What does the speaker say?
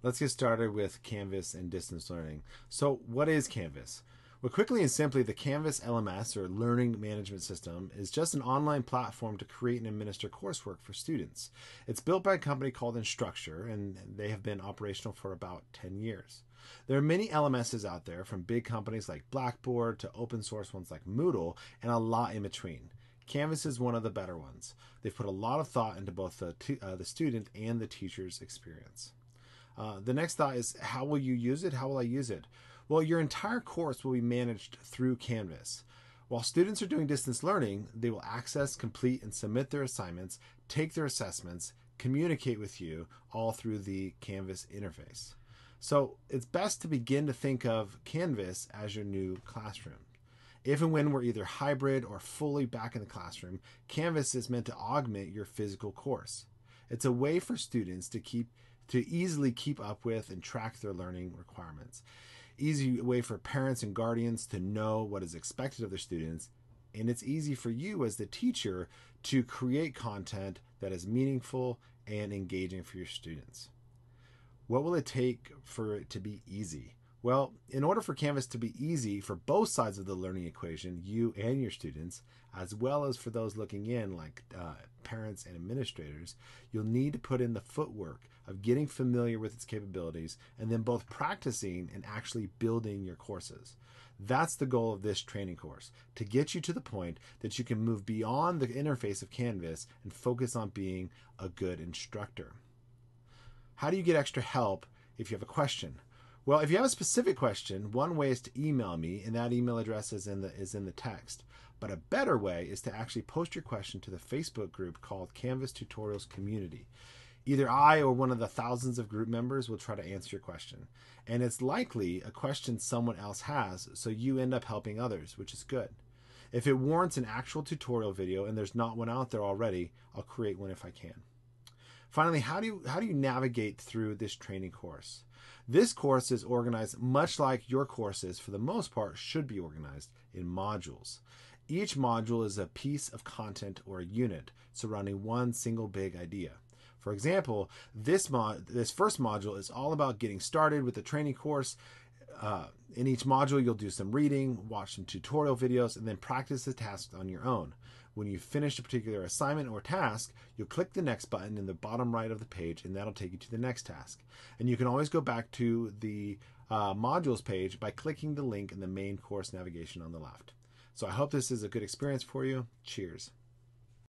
Let's get started with Canvas and distance learning. So what is Canvas? Well, quickly and simply, the Canvas LMS, or Learning Management System, is just an online platform to create and administer coursework for students. It's built by a company called Instructure, and they have been operational for about 10 years. There are many LMSs out there, from big companies like Blackboard to open source ones like Moodle, and a lot in between. Canvas is one of the better ones. They've put a lot of thought into both the student and the teacher's experience. The next thought is, how will you use it? How will I use it? Well, your entire course will be managed through Canvas. While students are doing distance learning, they will access, complete, and submit their assignments, take their assessments, communicate with you, all through the Canvas interface. So it's best to begin to think of Canvas as your new classroom. If and when we're either hybrid or fully back in the classroom, Canvas is meant to augment your physical course. It's a way for students to easily keep up with and track their learning requirements. Easy way for parents and guardians to know what is expected of their students, and it's easy for you as the teacher to create content that is meaningful and engaging for your students. What will it take for it to be easy? Well, in order for Canvas to be easy for both sides of the learning equation, you and your students, as well as for those looking in like parents and administrators, you'll need to put in the footwork of getting familiar with its capabilities and then both practicing and actually building your courses. That's the goal of this training course, to get you to the point that you can move beyond the interface of Canvas and focus on being a good instructor. How do you get extra help if you have a question? Well, if you have a specific question, one way is to email me, and that email address is in the text. But a better way is to actually post your question to the Facebook group called Canvas Tutorials Community. Either I or one of the thousands of group members will try to answer your question. And it's likely a question someone else has, so you end up helping others, which is good. If it warrants an actual tutorial video and there's not one out there already, I'll create one if I can. Finally, how do you navigate through this training course? This course is organized much like your courses, for the most part, should be organized in modules. Each module is a piece of content or a unit surrounding one single big idea. For example, this first module is all about getting started with the training course. In each module, you'll do some reading, watch some tutorial videos, and then practice the tasks on your own. When you finish a particular assignment or task, you'll click the next button in the bottom right of the page, and that'll take you to the next task. And you can always go back to the modules page by clicking the link in the main course navigation on the left. So I hope this is a good experience for you. Cheers.